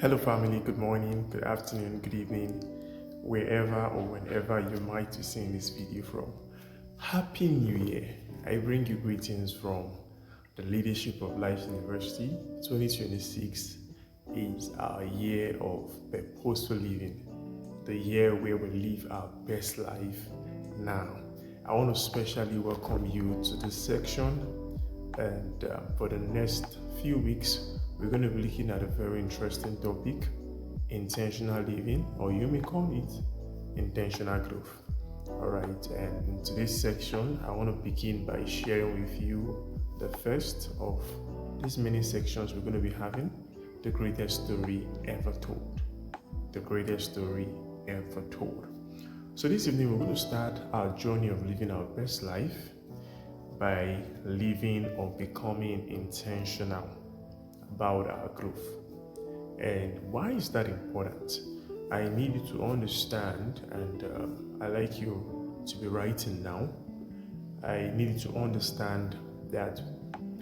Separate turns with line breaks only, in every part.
Hello, family. Good morning, good afternoon, good evening, wherever or whenever you might be seeing this video from. Happy New Year! I bring you greetings from the Leadership of Life University. 2026 is our year of purposeful living, the year where we live our best life now. I want to specially welcome you to this section, and for the next few weeks, we're going to be looking at a very interesting topic: intentional living, or you may call it intentional growth. All right, and in today's section, I want to begin by sharing with you the first of these many sections we're going to be having: the greatest story ever told. The greatest story ever told. So this evening, we're going to start our journey of living our best life by living or becoming intentional about our growth. And why is that important? I need you to understand, and I like you to be writing now. I need you to understand that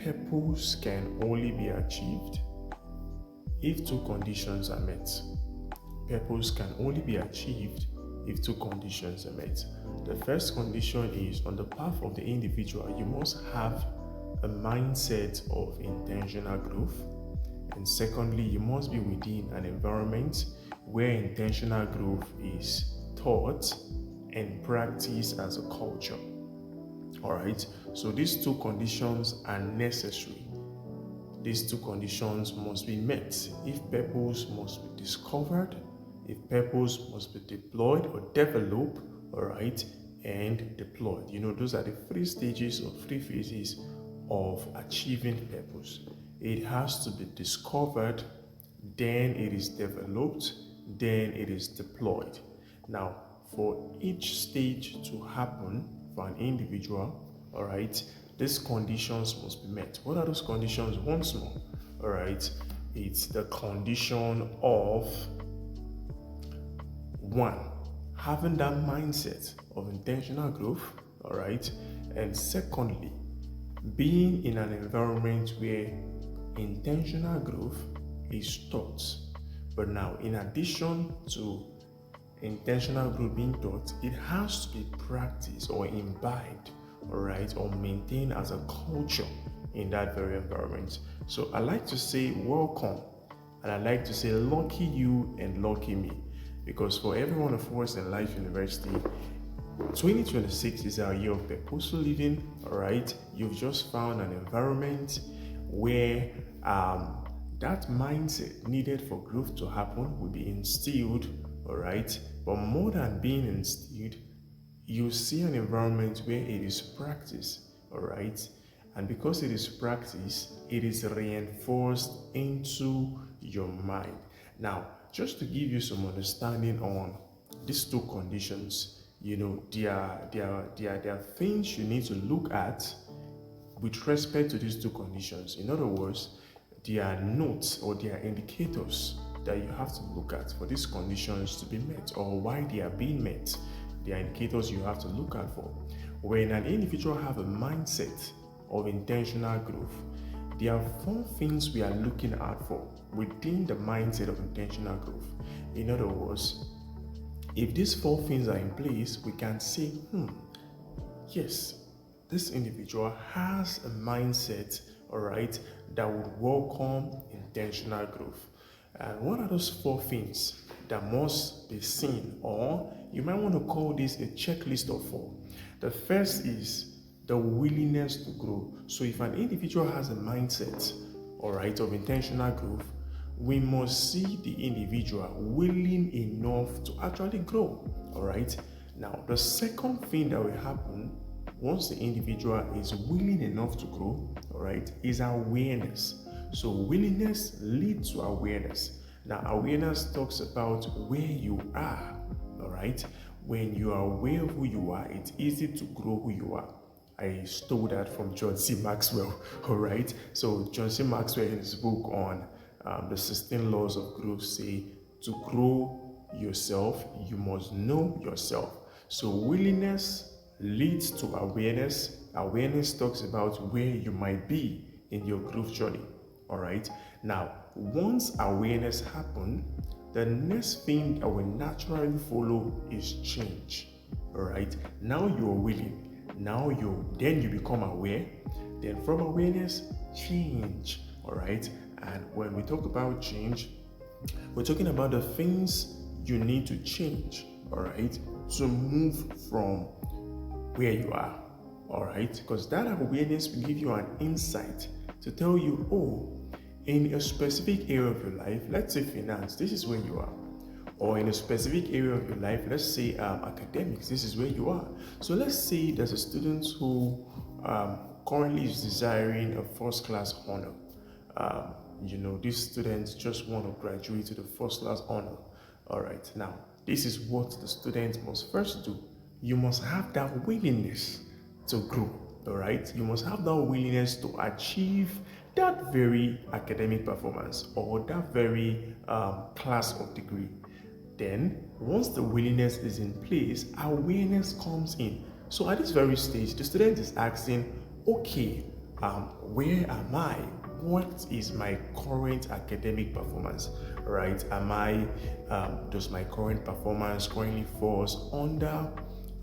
purpose can only be achieved if two conditions are met. Purpose can only be achieved if two conditions are met. The first condition is, on the path of the individual, you must have a mindset of intentional growth. And secondly, you must be within an environment where intentional growth is taught and practiced as a culture. All right, so these two conditions are necessary. These two conditions must be met if purpose must be discovered, if purpose must be deployed or developed, all right, and deployed. Those are the three stages or three phases of achieving purpose. It has to be discovered, then it is developed, then it is deployed. Now, for each stage to happen for an individual, all right, these conditions must be met. What are those conditions? Once more, all right, it's the condition of, one, having that mindset of intentional growth, all right, and secondly, being in an environment where intentional growth is taught. But now, in addition to intentional growth being taught, it has to be practiced or imbibed, all right, or maintained as a culture in that very environment. So I like to say welcome, and I like to say lucky you and lucky me, because for every one of us in Life University, 2026 is our year of purposeful living. All right, you've just found an environment where that mindset needed for growth to happen will be instilled. All right, but more than being instilled, you see an environment where it is practiced. All right, and because it is practiced, it is reinforced into your mind. Now, just to give you some understanding on these two conditions, there are things you need to look at with respect to these two conditions. In other words, there are notes or there are indicators that you have to look at for these conditions to be met, or why they are being met. There are indicators you have to look out for. When an individual have a mindset of intentional growth, there are four things we are looking out for within the mindset of intentional growth. In other words, if these four things are in place, we can say, yes, this individual has a mindset, all right, that would welcome intentional growth. And what are those four things that must be seen? Or you might want to call this a checklist of four. The first is the willingness to grow. So if an individual has a mindset, all right, of intentional growth, we must see the individual willing enough to actually grow. All right. Now, the second thing that will happen once the individual is willing enough to grow, all right, is awareness. So willingness leads to awareness. Now, awareness talks about where you are. All right. When you are aware of who you are, it's easy to grow who you are. I stole that from John C. Maxwell. All right. So John C. Maxwell, in his book on the 16 laws of growth, say to grow yourself, you must know yourself. So willingness leads to awareness. Awareness talks about where you might be in your growth journey. All right. Now, once awareness happens, the next thing that will naturally follow is change. All right. Now you are willing. Now you become aware. Then from awareness, change. All right. And when we talk about change, we're talking about the things you need to change. All right, to move from where you are. All right, because that awareness will give you an insight to tell you, oh, in a specific area of your life, let's say finance, this is where you are. Or in a specific area of your life, let's say academics, this is where you are. So let's say there's a student who currently is desiring a first class honor. This student just want to graduate to the first class honor. All right, now this is what the student must first do. You must have that willingness to grow. All right, you must have that willingness to achieve that very academic performance or that very class of degree. Then, once the willingness is in place, awareness comes in. So at this very stage, the student is asking, okay, where am I? What is my current academic performance, right? Does my current performance currently falls under,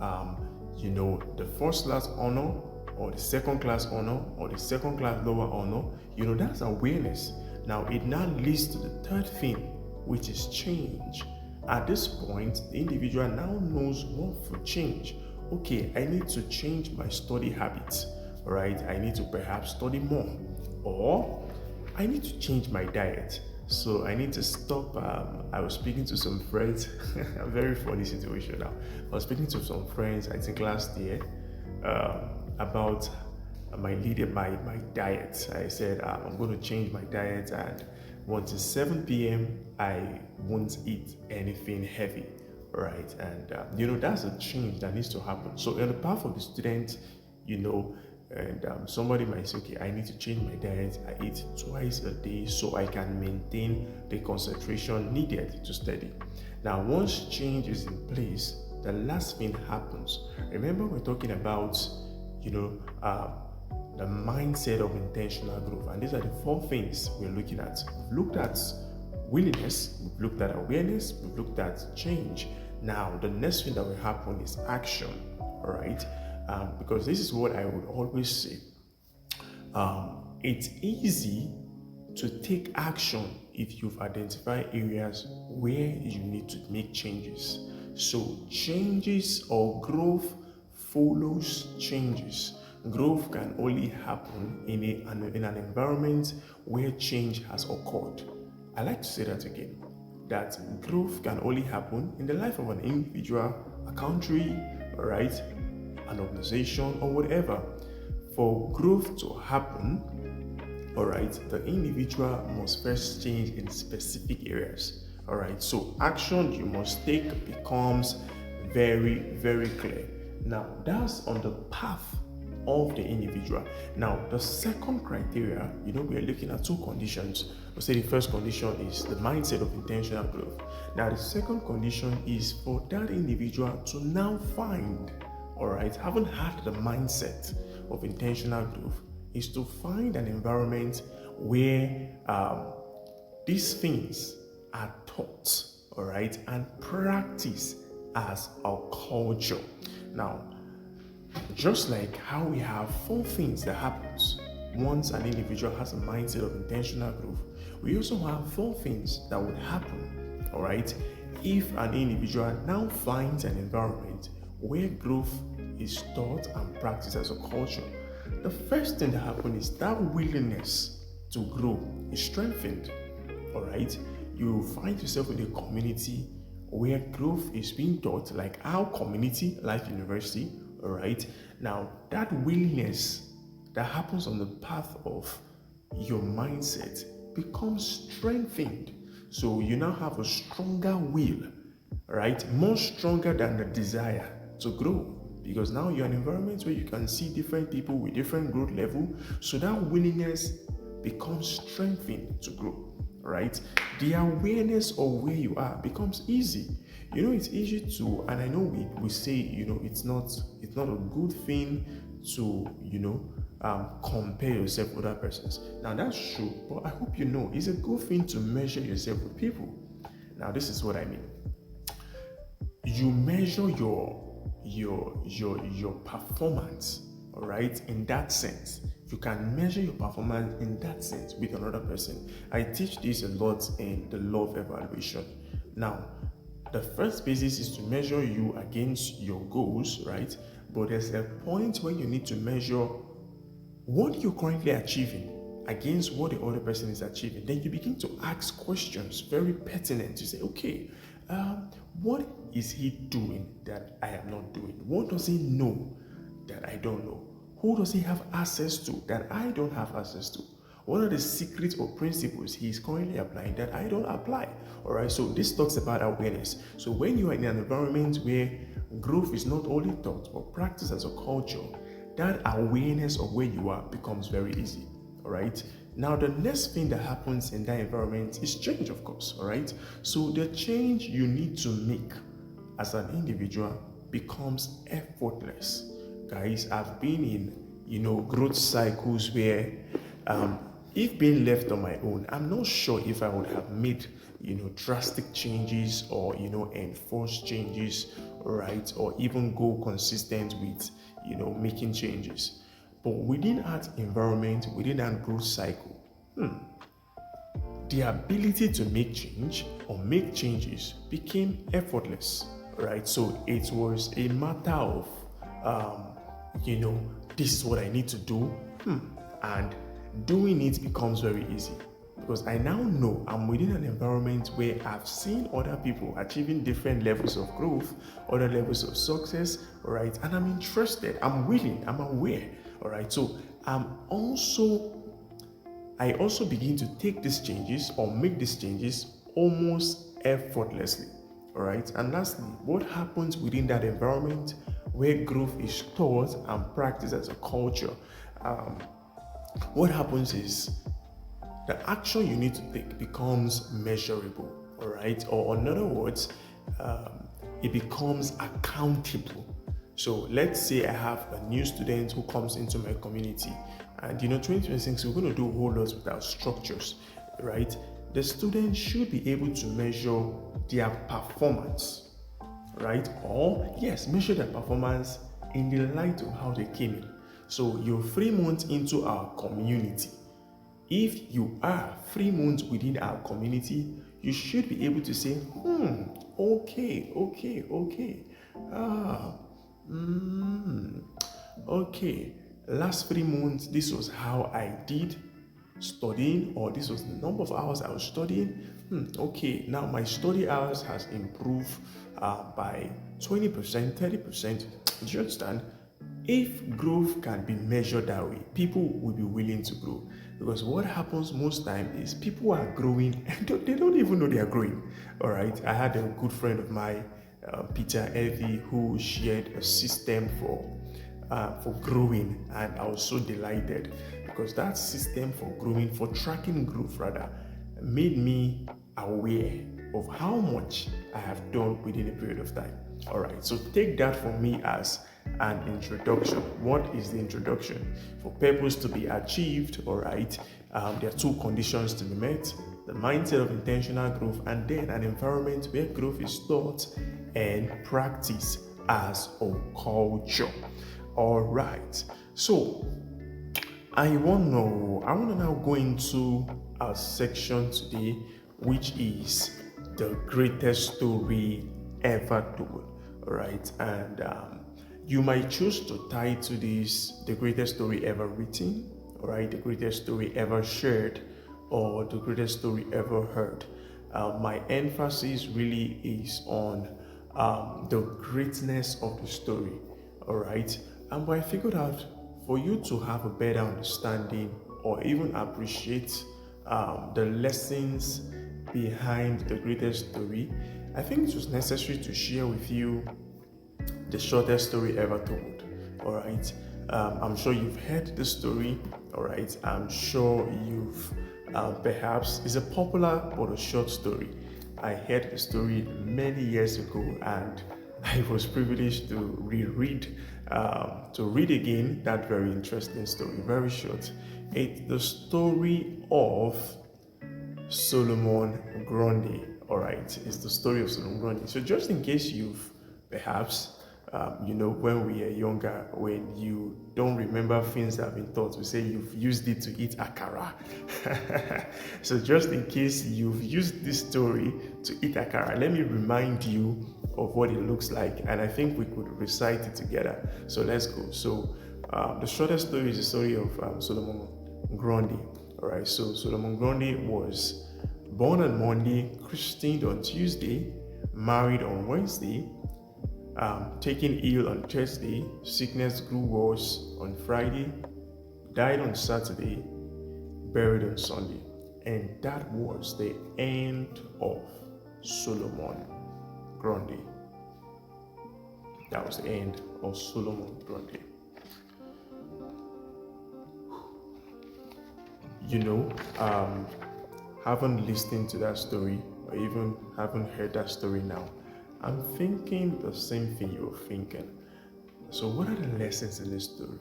the first class honor or the second class honor or the second class lower honor? That's awareness. Now, it now leads to the third thing, which is change. At this point, the individual now knows what to change. Okay, I need to change my study habits, right? I need to perhaps study more. Or I need to change my diet. So I need to stop. I was speaking to some friends, a very funny situation now. I was speaking to some friends, I think last year, about my diet. I said, I'm going to change my diet, and once it's 7 p.m., I won't eat anything heavy, right? And, that's a change that needs to happen. So on the path of the student, and somebody might say, okay, I need to change my diet. I eat twice a day so I can maintain the concentration needed to study. Now, once change is in place, the last thing happens. Remember, we're talking about, the mindset of intentional growth. And these are the 4 things we're looking at. We've looked at willingness, we've looked at awareness, we've looked at change. Now, the next thing that will happen is action, all right? Because this is what I would always say. It's easy to take action if you've identified areas where you need to make changes. So changes or growth follows changes. Growth can only happen in an environment where change has occurred. I like to say that again, that growth can only happen in the life of an individual, a country, all right, an organization, or whatever. For growth to happen, all right, the individual must first change in specific areas. All right, so action you must take becomes very, very clear. Now, that's on the path of the individual. Now, the second criteria, we are looking at 2 conditions. We'll say the first condition is the mindset of intentional growth. Now, the second condition is for that individual to now find, all right, haven't had the mindset of intentional growth, is to find an environment where these things are taught, all right, and practice as a culture. Now, just like how we have 4 things that happens once an individual has a mindset of intentional growth, we also have 4 things that would happen, all right, if an individual now finds an environment where growth is taught and practiced as a culture. The first thing that happens is that willingness to grow is strengthened, all right? You find yourself in a community where growth is being taught, like our community, Life University, all right? Now, that willingness that happens on the path of your mindset becomes strengthened. So you now have a stronger will, right? More stronger than the desire to grow. Because now you're in an environment where you can see different people with different growth level. So that willingness becomes strengthened to grow, right? The awareness of where you are becomes easy. It's easy to, and I know we say, it's not a good thing to, compare yourself with other persons. Now that's true, but I hope you know it's a good thing to measure yourself with people. Now this is what I mean. You measure your performance, all right, in that sense. You can measure your performance in that sense with another person. I teach this a lot in the law of evaluation. Now, the first basis is to measure you against your goals, right? But there's a point where you need to measure what you're currently achieving against what the other person is achieving. Then you begin to ask questions very pertinent. You say, okay, what is he doing that I am not doing? What does he know that I don't know? Who does he have access to that I don't have access to? What are the secrets or principles he is currently applying that I don't apply? All right, so this talks about awareness. So when you are in an environment where growth is not only taught but practiced as a culture, that awareness of where you are becomes very easy. All right. Now, the next thing that happens in that environment is change, of course. All right. So the change you need to make as an individual becomes effortless. Guys, I've been in growth cycles where if being left on my own, I'm not sure if I would have made drastic changes or enforced changes, right, or even go consistent with making changes. But within that environment, within that growth cycle, the ability to make change or make changes became effortless, right? So it was a matter of this is what I need to do, and doing it becomes very easy because I now know I'm within an environment where I've seen other people achieving different levels of growth, other levels of success, right? And I'm interested, I'm willing, I'm aware, all right? So I also begin to take these changes or make these changes almost effortlessly, all right? And lastly, what happens within that environment where growth is taught and practiced as a culture? What happens is the action you need to take becomes measurable, all right? Or in other words, it becomes accountable. So let's say I have a new student who comes into my community, and 2026 we're going to do a whole lot with our structures, right? The student should be able to measure their performance, right? Or yes, measure their performance in the light of how they came in. So you're 3 months into our community. If you are 3 months within our community, you should be able to say, okay. Okay, last 3 months, this was how I did studying, or this was the number of hours I was studying. Okay, now my study hours has improved by 20%, 30%. Do you understand? If growth can be measured that way, people will be willing to grow. Because what happens most time is people are growing and they don't even know they are growing. All right. I had a good friend of mine, Peter Evie, who shared a system for growing, and I was so delighted because that system for growing, for tracking growth rather, made me aware of how much I have done within a period of time. All right. So take that from me as an introduction. What is the introduction? For purpose to be achieved, all right, there are 2 conditions to be met: the mindset of intentional growth, and then an environment where growth is taught and practiced as a culture. All right. So I want to now go into our section today, which is the greatest story ever told. All right, and you might choose to title this the greatest story ever written, all right, the greatest story ever shared, or the greatest story ever heard. My emphasis really is on the greatness of the story, all right. But I figured out for you to have a better understanding or even appreciate the lessons behind the greatest story, I think it was necessary to share with you the shortest story ever told. All right. I'm sure you've heard the story. All right. I'm sure you've perhaps it's a popular but a short story. I heard the story many years ago, and I was privileged to reread to read again that very interesting story, very short. It's the story of Solomon Grundy. All right, it's the story of Solomon Grundy. So just in case you've perhaps, when we are younger, when you don't remember things that have been taught, we say you've used it to eat akara. So just in case you've used this story to eat akara, let me remind you of what it looks like, and I think we could recite it together. So let's go. So the shortest story is the story of Solomon Grundy. All right, so Solomon Grundy was born on Monday, christened on Tuesday, married on Wednesday, taken ill on Thursday, sickness grew worse on Friday, died on Saturday, buried on Sunday. And that was the end of Solomon Grundy. That was the end of Solomon Grundy. Haven't listened to that story or even haven't heard that story now, I'm thinking the same thing you're thinking. So what are the lessons in this story?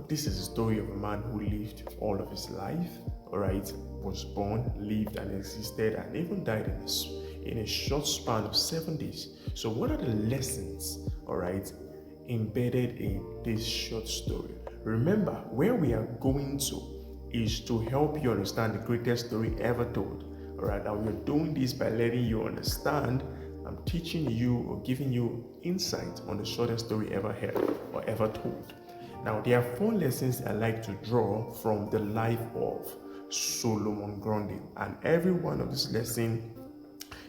This is a story of a man who lived all of his life, all right, was born, lived and existed and even died in a short span of 7 days. So what are the lessons, all right, embedded in this short story? Remember, where we are going to is to help you understand the greatest story ever told. All right, now we're doing this by letting you understand. I'm teaching you or giving you insight on the shortest story ever heard or ever told. Now, there are 4 lessons I like to draw from the life of Solomon Grundy, and every one of these lessons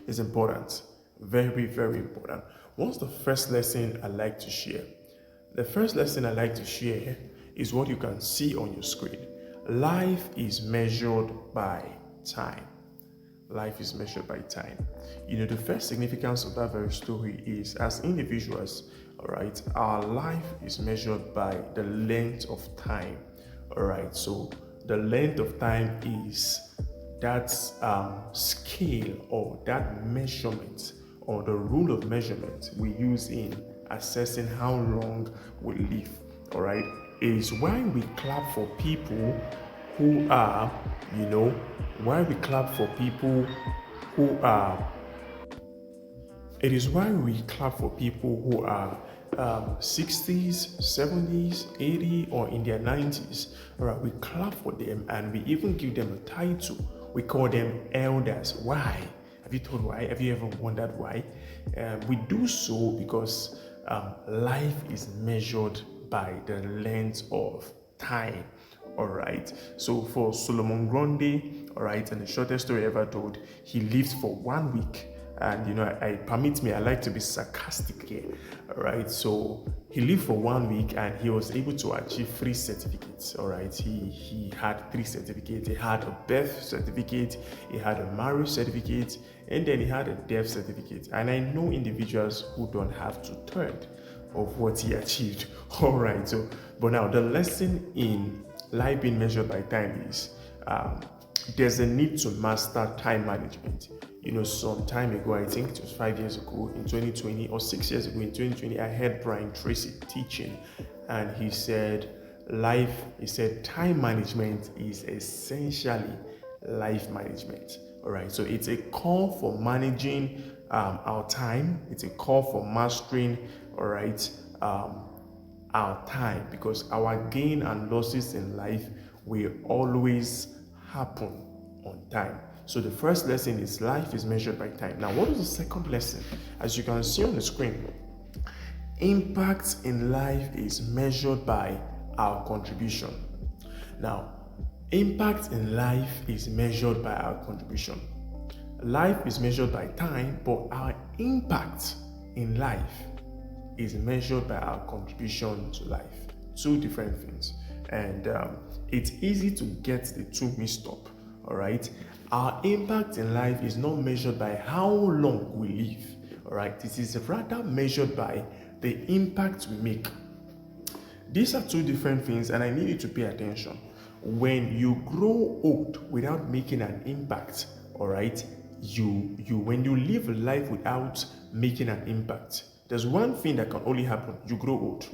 is important, very, very important. What's the first lesson I like to share? The first lesson I like to share is what you can see on your screen. Life is measured by time. Life is measured by time. The first significance of that very story is, as individuals, all right, our life is measured by the length of time. All right, so the length of time is that scale or that measurement or the rule of measurement we use in assessing how long we live. All right, is why we clap for people who are, why we clap for people who are, it is why we clap for people who are 60s, 70s, 80, or in their 90s. All right, we clap for them and we even give them a title. We call them elders. Why? Have you told why? Have you ever wondered why? We do so because life is measured by the length of time. All right, so for Solomon Grundy, all right, and the shortest story ever told, he lived for 1 week. And I like to be sarcastic here. All right, so he lived for 1 week and he was able to achieve 3 certificates. All right, he had 3 certificates. He had a birth certificate, he had a marriage certificate, and then he had a death certificate. And I know individuals who don't have 2/3 of what he achieved. All right, so but now the lesson in life being measured by time is there's a need to master time management. Some time ago, I think it was 5 years ago in 2020 or 6 years ago in 2020, I heard Brian Tracy teaching, and he said time management is essentially life management. All right, so it's a call for managing our time. It's a call for mastering, all right, our time, because our gain and losses in life will always happen on time. So the first lesson is life is measured by time. Now, what is the second lesson? As you can see on the screen, impact in life is measured by our contribution. Now, impact in life is measured by our contribution. Life is measured by time, but our impact in life is measured by our contribution to life. 2 different things. And it's easy to get the 2 mixed up. All right, our impact in life is not measured by how long we live. All right, it is rather measured by the impact we make. These are 2 different things, and I need you to pay attention. When you grow old without making an impact, all right, when you live a life without making an impact, There's one thing that can only happen: you grow old.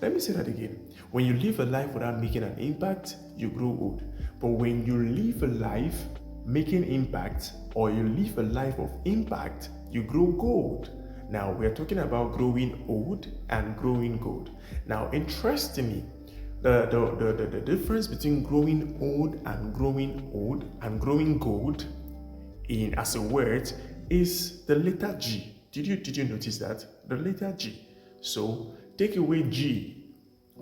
Let me say that again. When you live a life without making an impact, you grow old. But when you live a life making impact, or you live a life of impact, you grow gold. Now, we're talking about growing old and growing gold. Now, interestingly, the difference between growing old and growing gold in as a word is the letter G. Did you notice that? The letter G. So take away G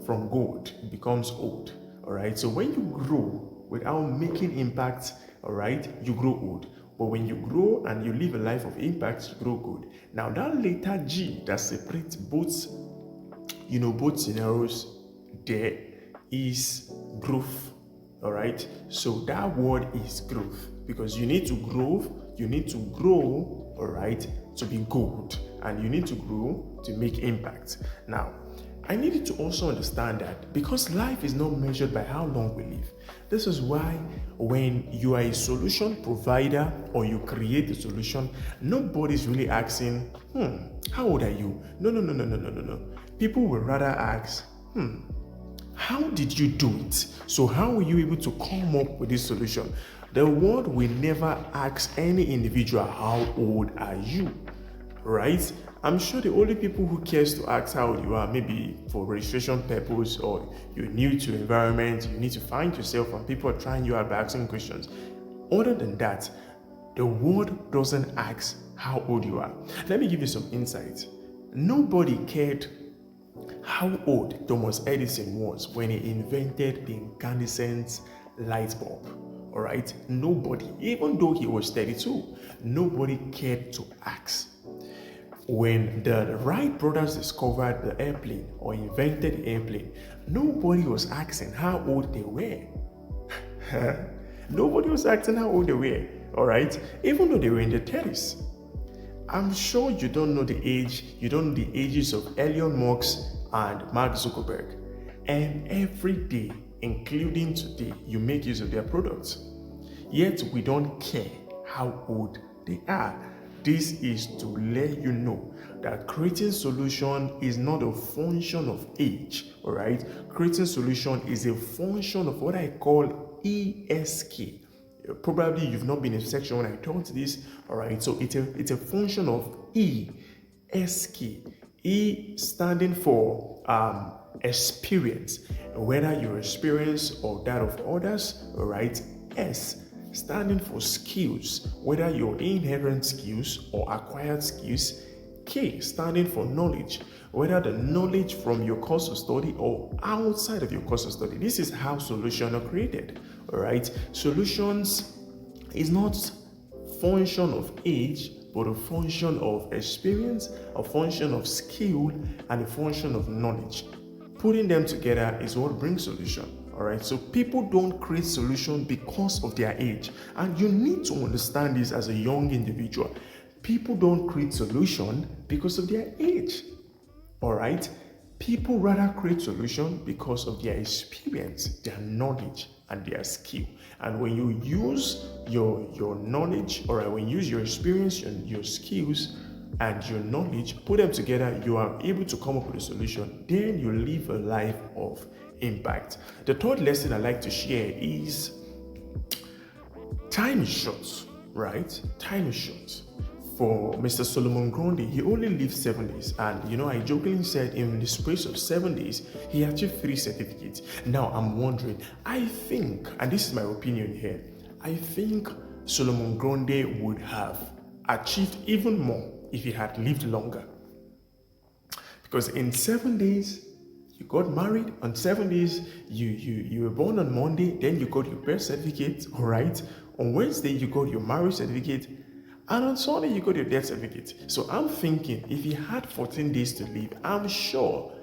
from gold, it becomes old. Alright. So when you grow without making impact, alright, you grow old. But when you grow and you live a life of impact, you grow good. Now that letter G that separates both scenarios, there is growth. Alright. So that word is growth, because you need to grow, alright, to be good, and you need to grow to make impact. Now, I needed to also understand that because life is not measured by how long we live. This is why when you are a solution provider or you create a solution, nobody's really asking, how old are you? No. People will rather ask, how did you do it? So how were you able to come up with this solution? The world will never ask any individual, how old are you? Right? I'm sure the only people who cares to ask how old you are, maybe for registration purpose, or you're new to the environment, you need to find yourself, and people are trying you out by asking questions. Other than that, the world doesn't ask how old you are. Let me give you some insight. Nobody cared how old Thomas Edison was when he invented the incandescent light bulb. Alright? Nobody, even though he was 32, nobody cared to ask. When the Wright brothers discovered the airplane or invented the airplane, nobody was asking how old they were. Nobody was asking how old they were, all right? Even though they were in their 30s. I'm sure you don't know the ages of Elon Musk and Mark Zuckerberg. And every day, including today, you make use of their products. Yet we don't care how old they are. This is to let you know that creating solution is not a function of age, all right? Creating solution is a function of what I call ESK. Probably you've not been in section when I taught this, all right? So it's a function of ESK. E standing for experience, whether your experience or that of others, all right? S standing for skills, whether your inherent skills or acquired skills. K standing for knowledge, whether the knowledge from your course of study or outside of your course of study. This is how solutions are created. All right. Solutions is not function of age, but a function of experience, a function of skill, and a function of knowledge. Putting them together is what brings solution. All right, so people don't create solution because of their age, and you need to understand this as a young individual. People don't create solution because of their age. All right, people rather create solution because of their experience, their knowledge, and their skill. And when you use your knowledge, or when you use your experience and your skills and your knowledge, put them together, you are able to come up with a solution. Then you live a life of impact. The third lesson I like to share is time is short, right? Time is short. For Mr. Solomon Grundy, he only lived 7 days, and I jokingly said in the space of 7 days he achieved 3 certificates. Now I'm wondering, I think, and this is my opinion here, I think Solomon Grundy would have achieved even more if he had lived longer. Because in 7 days, you got married. On 7 days, you were born on Monday, then you got your birth certificate, all right? On Wednesday, you got your marriage certificate, and on Sunday, you got your death certificate. So I'm thinking, if he had 14 days to live, I'm sure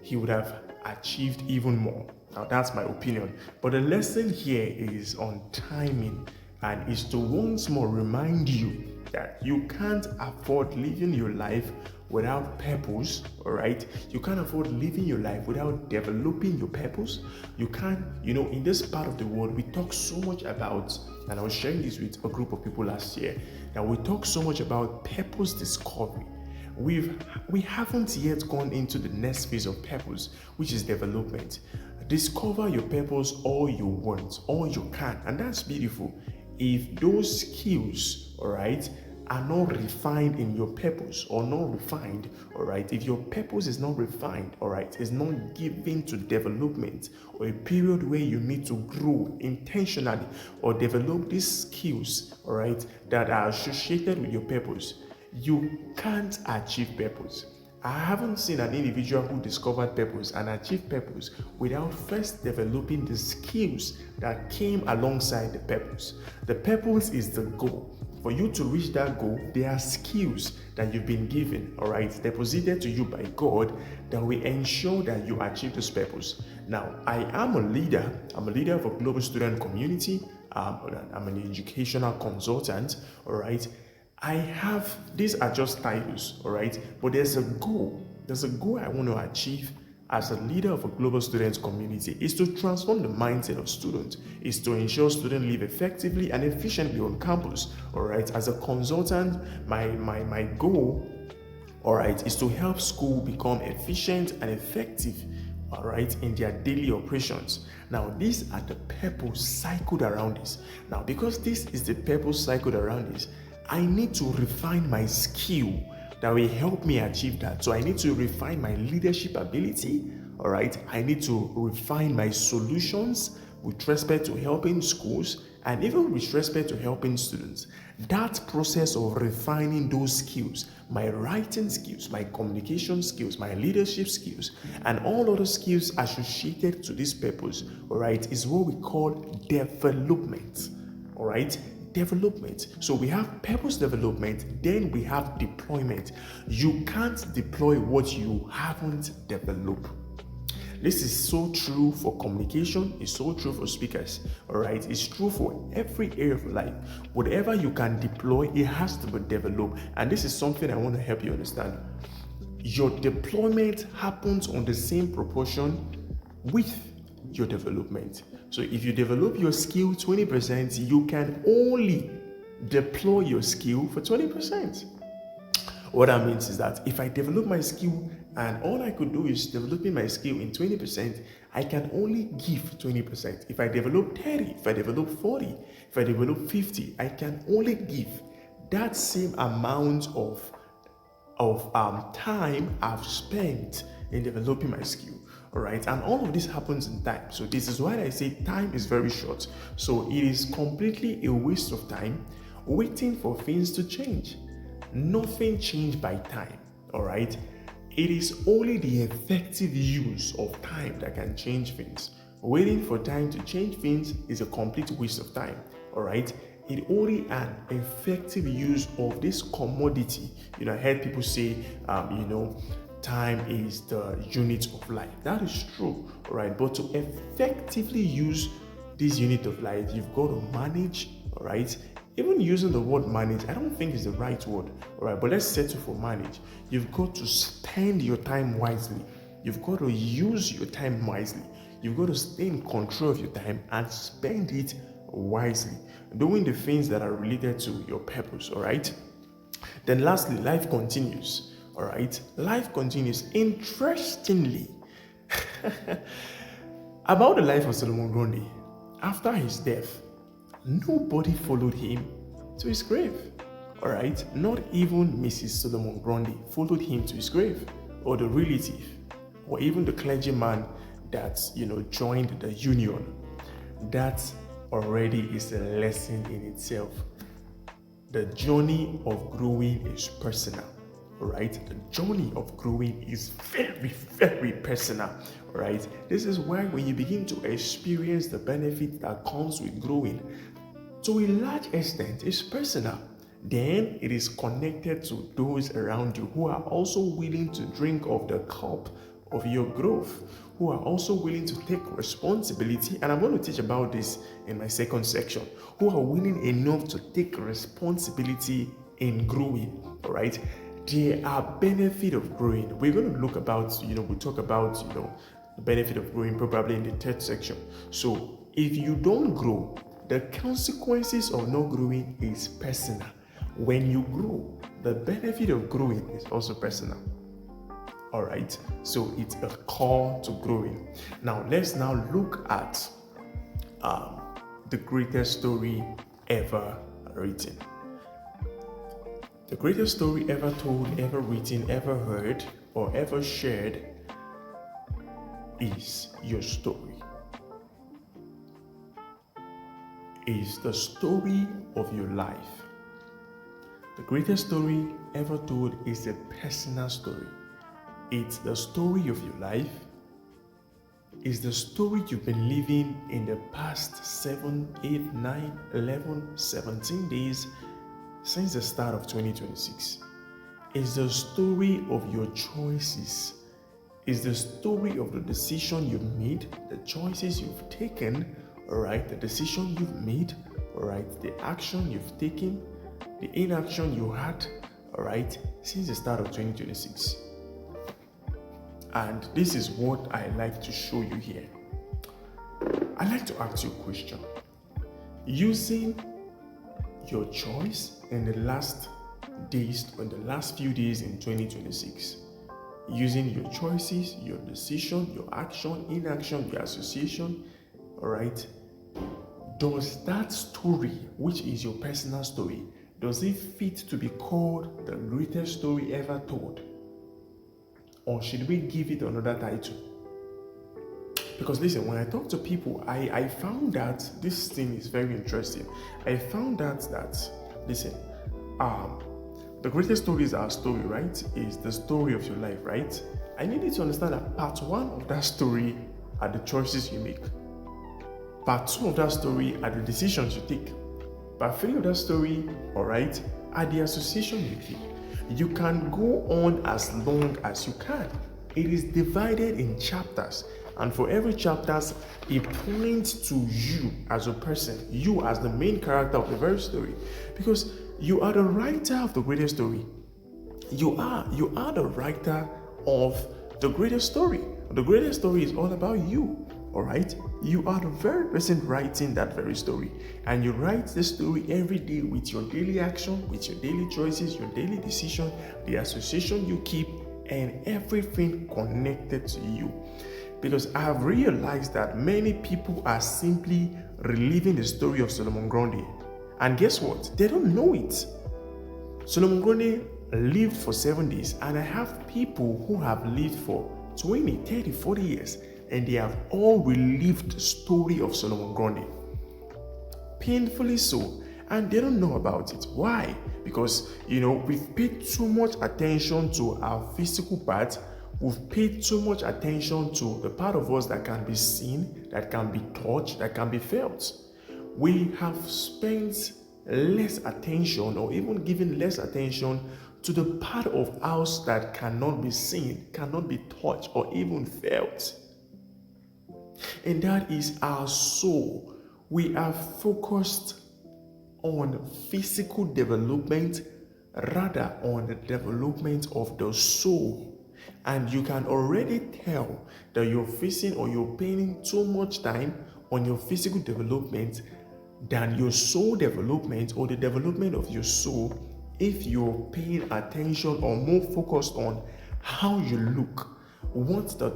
he would have achieved even more. Now, that's my opinion. But the lesson here is on timing, and is to once more remind you that you can't afford living your life without purpose, all right? You can't afford living your life without developing your purpose. You can't, in this part of the world, we talk so much about, and I was sharing this with a group of people last year, that we talk so much about purpose discovery. We haven't yet gone into the next phase of purpose, which is development. Discover your purpose all you want, all you can, and that's beautiful. If those skills, all right, are not refined in your purpose or not refined, all right, if your purpose is not refined, all right, is not given to development or a period where you need to grow intentionally or develop these skills, all right, that are associated with your purpose, you can't achieve purpose. I haven't seen an individual who discovered purpose and achieved purpose without first developing the skills that came alongside the purpose. The purpose is the goal. For you to reach that goal, there are skills that you've been given, all right, deposited to you by God that will ensure that you achieve this purpose. Now, I am a leader. I'm a leader of a global student community. I'm an educational consultant, all right. I have, these are just titles, all right? But there's a goal. There's a goal I want to achieve as a leader of a global students community is to transform the mindset of students, is to ensure students live effectively and efficiently on campus, all right? As a consultant, my goal, all right, is to help school become efficient and effective, all right, in their daily operations. Now, these are the purpose cycled around this. Now, because this is the purpose cycled around this, I need to refine my skill that will help me achieve that. So I need to refine my leadership ability, all right? I need to refine my solutions with respect to helping schools and even with respect to helping students. That process of refining those skills, my writing skills, my communication skills, my leadership skills, and all other skills associated to this purpose, all right, is what we call development, all right? Development. So we have purpose development, then we have deployment. You can't deploy what you haven't developed. This is so true for communication, it's so true for speakers, all right? It's true for every area of life. Whatever you can deploy, it has to be developed. And this is something I want to help you understand. Your deployment happens on the same proportion with your development. So if you develop your skill 20%, you can only deploy your skill for 20%. What that means is that if I develop my skill and all I could do is developing my skill in 20%, I can only give 20%. If I develop 30, if I develop 40, if I develop 50, I can only give that same amount of time I've spent in developing my skill. All right, and all of this happens in time. So this is why I say time is very short. So it is completely a waste of time waiting for things to change. Nothing changed by time. All right, it is only the effective use of time that can change things. Waiting for time to change things is a complete waste of time. All right, it only an effective use of this commodity. I heard people say, time is the unit of life. That is true, all right? But to effectively use this unit of life, you've got to manage, all right? Even using the word manage, I don't think is the right word, all right? But let's settle for manage. You've got to spend your time wisely. You've got to use your time wisely. You've got to stay in control of your time and spend it wisely, doing the things that are related to your purpose, all right? Then lastly, life continues. All right, life continues. Interestingly, about the life of Solomon Grundy, after his death, nobody followed him to his grave. All right, not even Mrs. Solomon Grundy followed him to his grave, or the relative, or even the clergyman that joined the union. That already is a lesson in itself. The journey of growing is personal. Right? The journey of growing is very, very personal, right? This is why when you begin to experience the benefit that comes with growing, to a large extent, it's personal. Then it is connected to those around you who are also willing to drink of the cup of your growth, who are also willing to take responsibility. And I'm going to teach about this in my second section, who are willing enough to take responsibility in growing, all right? There are benefits of growing. We're going to look about, we'll talk about, the benefit of growing probably in the third section. So if you don't grow, the consequences of not growing is personal. When you grow, the benefit of growing is also personal. All right, so it's a call to growing. Now let's now look at the greatest story ever written. The greatest story ever told, ever written, ever heard, or ever shared is your story. Is the story of your life. The greatest story ever told is a personal story. It's the story of your life. It's the story you've been living in the past 7, 8, 9, 11, 17 days since the start of 2026. It's the story of your choices. It's the story of the decision you've made, the choices you've taken, all right, the decision you've made, all right, the action you've taken, the inaction you had, all right, since the start of 2026. And this is what I like to show you here. I like to ask you a question. Using your choice in the last days, or in the last few days in 2026, using your choices, your decision, your action, inaction, your association, all right, does that story, which is your personal story, does it fit to be called the greatest story ever told? Or should we give it another title? Because listen, when I talk to people, I found that this thing is very interesting. I found that listen, the greatest story is our story, right? Is the story of your life, right? I need you to understand that part 1 of that story are the choices you make. Part 2 of that story are the decisions you take. Part 3 of that story, all right, are the association you take. You can go on as long as you can. It is divided in chapters, and for every chapter, it points to you as a person, you as the main character of the very story, because you are the writer of the greatest story. You are the writer of the greatest story. The greatest story is all about you. All right, you are the very person writing that very story, and you write the story every day with your daily action, with your daily choices, your daily decision, the association you keep, and everything connected to you. Because I have realized that many people are simply reliving the story of Solomon Grundy, and guess what? They don't know it. Solomon Grundy lived for 7 days, and I have people who have lived for 20, 30, 40 years. And they have all relived the story of Solomon Grundy. Painfully so. And they don't know about it. Why? Because, we've paid too much attention to our physical part. We've paid too much attention to the part of us that can be seen, that can be touched, that can be felt. We have spent less attention, or even given less attention to the part of us that cannot be seen, cannot be touched, or even felt. And that is our soul. We are focused on physical development rather on the development of the soul. And you can already tell that you're facing or you're paying too much time on your physical development than your soul development or the development of your soul if you're paying attention or more focused on how you look, what the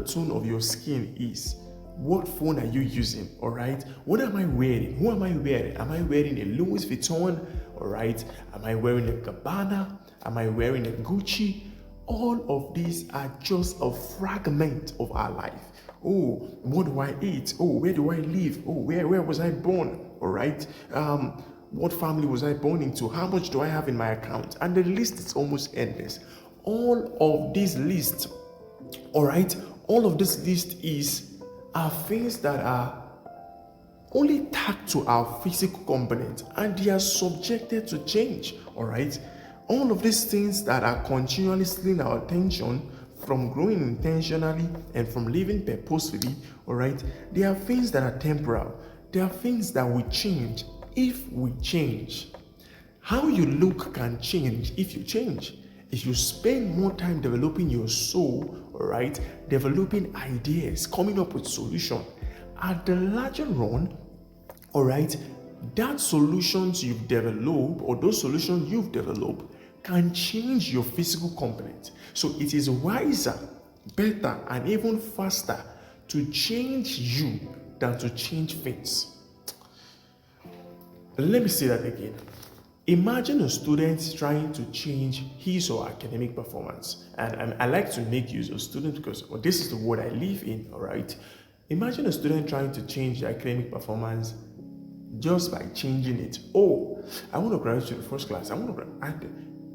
tone of your skin is, what phone are you using, all right? What am I wearing? Who am I wearing? Am I wearing a Louis Vuitton, all right? Am I wearing a Gabbana? Am I wearing a Gucci? All of these are just a fragment of our life. Oh, what do I eat? Oh, where do I live? Oh, where was I born? All right? What family was I born into? How much do I have in my account? And the list is almost endless. All of this list, all right, all of this list are things that are only tagged to our physical component, and they are subjected to change, all right? All of these things that are continually stealing our attention from growing intentionally and from living purposefully, all right, they are things that are temporal. They are things that will change if we change. How you look can change if you change. If you spend more time developing your soul, all right, developing ideas, coming up with solutions, at the larger run, all right, that solutions you've developed or those solutions you've developed can change your physical component. So it is wiser, better, and even faster to change you than to change things. Let me say that again. Imagine a student trying to change his or her academic performance. And I like to make use of students because this is the world I live in, all right? Imagine a student trying to change their academic performance just by changing it. Oh, I want to graduate to the first class.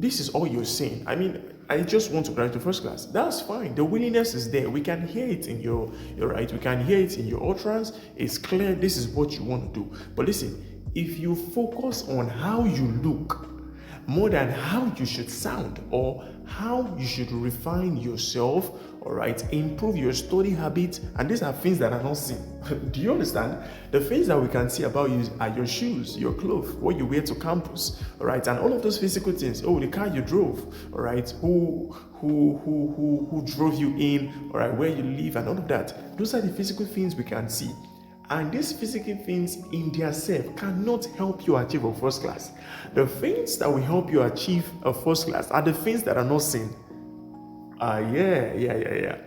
This is all you're saying. I mean, I just want to graduate to first class. That's fine. The willingness is there. We can hear it in your right. We can hear it in your utterance. It's clear this is what you want to do. But listen, if you focus on how you look more than how you should sound or how you should refine yourself, all right, improve your study habits, and these are things that are not seen. Do you understand? The things that we can see about you are your shoes, your clothes, what you wear to campus, all right, and all of those physical things. Oh, the car you drove, all right, who drove you in, all right, where you live, and all of that. Those are the physical things we can see. And these physical things in themselves cannot help you achieve a first class. The things that will help you achieve a first class are the things that are not seen. Yeah.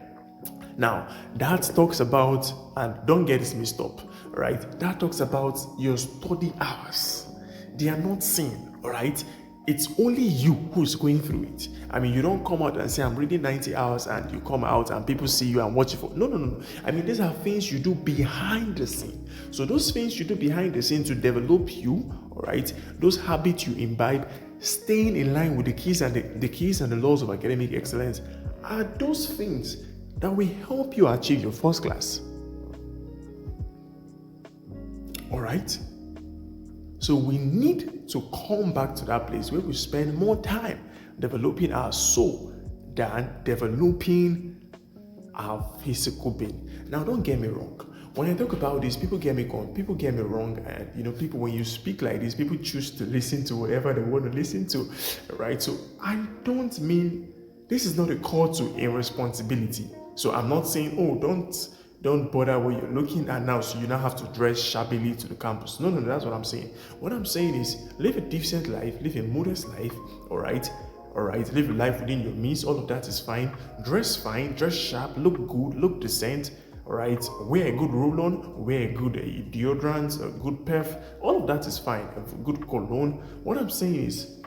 Now, that talks about, and don't get this mixed up, right? That talks about your study hours. They are not seen, all right? It's only you who's going through it. I mean, you don't come out and say, I'm reading 90 hours, and you come out and people see you and watch you for. No. I mean, these are things you do behind the scene. So those things you do behind the scene to develop you, all right, those habits you imbibe, staying in line with the keys and the laws of academic excellence are those things that will help you achieve your first class. All right? So we need to come back to that place where we spend more time developing our soul than developing our physical being. Now, don't get me wrong. When I talk about this, people get me wrong, and people, when you speak like this, people choose to listen to whatever they want to listen to, right? So I don't mean this is not a call to irresponsibility. So I'm not saying, oh, don't bother what you're looking at now, so you now have to dress shabbily to the campus. No, that's what I'm saying. What I'm saying is live a decent life, live a modest life, all right, live a life within your means. All of that is fine, dress sharp, look good, look decent, all right, wear a good roll-on, wear a good deodorant, a good perf, all of that is fine, a good cologne. What I'm saying is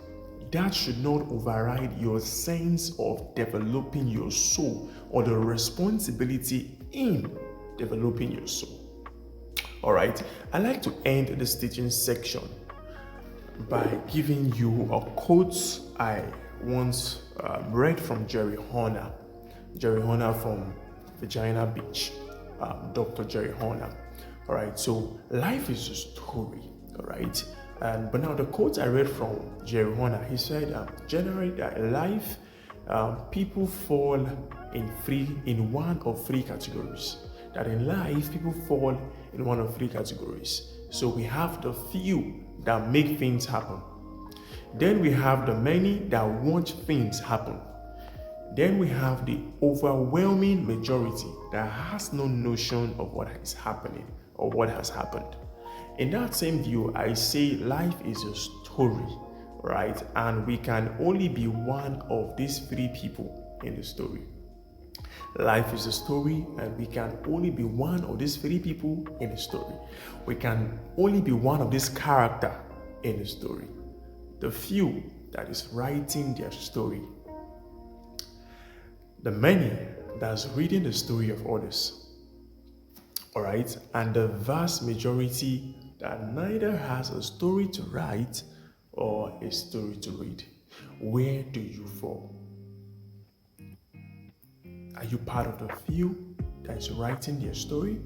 that should not override your sense of developing your soul or the responsibility in developing your soul. All right, I like to end this teaching section by giving you a quote I once read from Jerry Horner from Virginia Beach, Dr. Jerry Horner. All right, so life is a story, all right. But now the quote I read from Jerry Horner, he said, generally that life, people fall in one of three categories. That in life, people fall in one of three categories. So we have the few that make things happen. Then we have the many that want things happen. Then we have the overwhelming majority that has no notion of what is happening or what has happened. In that same view, I say life is a story, right? And we can only be one of these three people in the story. Life is a story, and we can only be one of these three people in the story. We can only be one of this character in the story. The few that is writing their story. The many that's reading the story of others. All right? And the vast majority that neither has a story to write or a story to read. Where do you fall? Are you part of the few that is writing their story?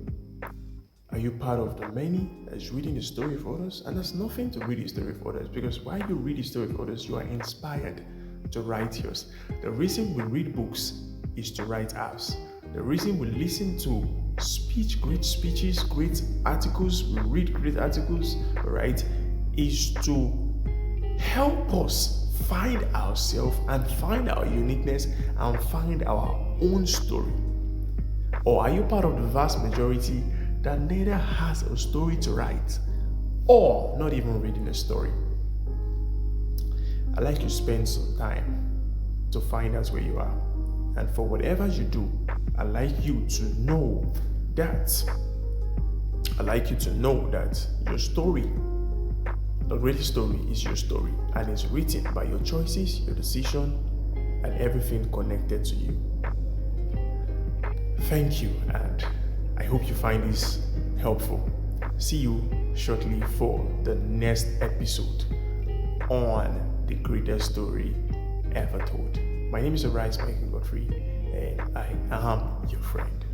Are you part of the many that is reading the story of others? And there's nothing to read the story of others, because while you read the story of others, you are inspired to write yours. The reason we read books is to write ours. The reason we listen to great speeches, great articles, we read great articles, right, is to help us find ourselves and find our uniqueness and find our own story. Or are you part of the vast majority that neither has a story to write or not even reading a story. I'd like you to spend some time to find out where you are. And for whatever you do, I'd like you to know that your story, the greatest story, is your story, and it's written by your choices, your decision, and everything connected to you. Thank you, and I hope you find this helpful. See you shortly for the next episode on the greatest story ever told. My name is Arise Michael Godfrey, and I am your friend.